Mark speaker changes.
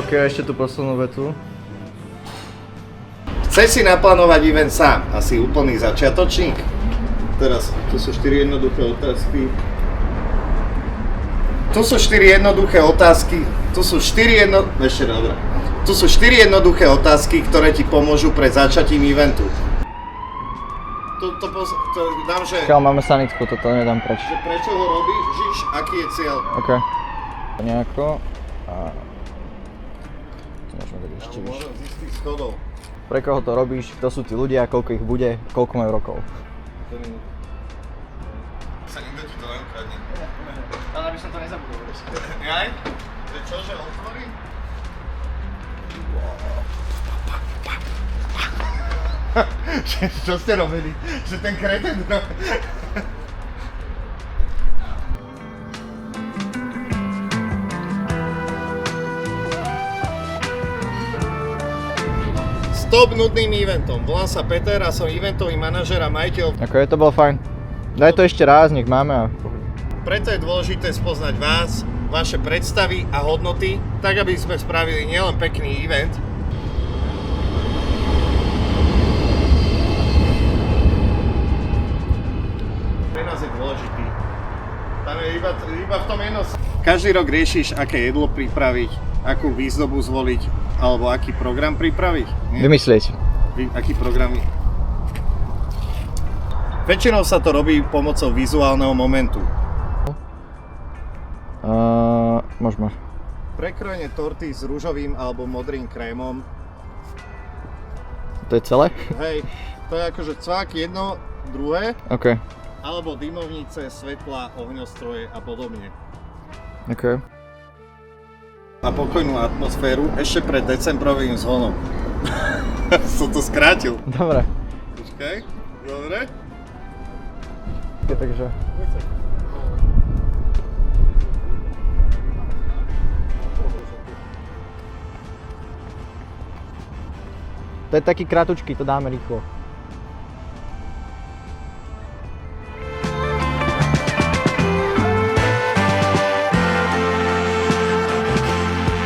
Speaker 1: OK, ešte tú poslednú vetu.
Speaker 2: Chce si naplánovať event sám, asi úplný začiatočník. Teraz, tu sú 4 jednoduché otázky. Tu sú 4 jednoduché otázky, ktoré ti pomôžu pred začatím eventu. To dám, že...
Speaker 1: Kámo, máme sanitku, toto nedám preč.
Speaker 2: Že prečo ho robíš, aký je cieľ?
Speaker 1: OK. Nejako. A... To môžeme dať ešte vyššie.
Speaker 2: Môžem z istých schodov.
Speaker 1: Pre koho to robíš, kto sú tí ľudia, koľko ich bude, koľko majú rokov.
Speaker 2: Sa nikto ti to neukradne.
Speaker 1: Ale aby som to nezabudol.
Speaker 2: Jaj? To je čo, že otvorím? Čo ste robili? Že ten kreten... Stop nudným eventom. Volám sa Peter a som eventový manažer a majiteľ.
Speaker 1: OK, to bolo fajn. Daj to ešte raz, nech máme a...
Speaker 2: Preto je dôležité spoznať vás, vaše predstavy a hodnoty, tak aby sme spravili nielen pekný event, pre nás je dôležitý. Tam je iba v tom jedno. Každý rok riešiš, aké jedlo pripraviť, akú výzdobu zvoliť, alebo aký program pripraviť. Nie?
Speaker 1: Vymyslieť.
Speaker 2: Aký program? Väčšinou sa to robí pomocou vizuálneho momentu.
Speaker 1: Môžeme.
Speaker 2: Prekrojenie torty s ružovým alebo modrým krémom.
Speaker 1: To je celé?
Speaker 2: Hej, to je akože cvák jedno, druhé,
Speaker 1: OK.
Speaker 2: alebo dymovnice, svetla, ohňostroje a podobne.
Speaker 1: OK.
Speaker 2: A pokojnú atmosféru ešte pred decembrovým zhonom. Som to skrátil.
Speaker 1: Dobre.
Speaker 2: Počkaj, dobre.
Speaker 1: Takže... To je taký kratučký, to dáme rýchlo.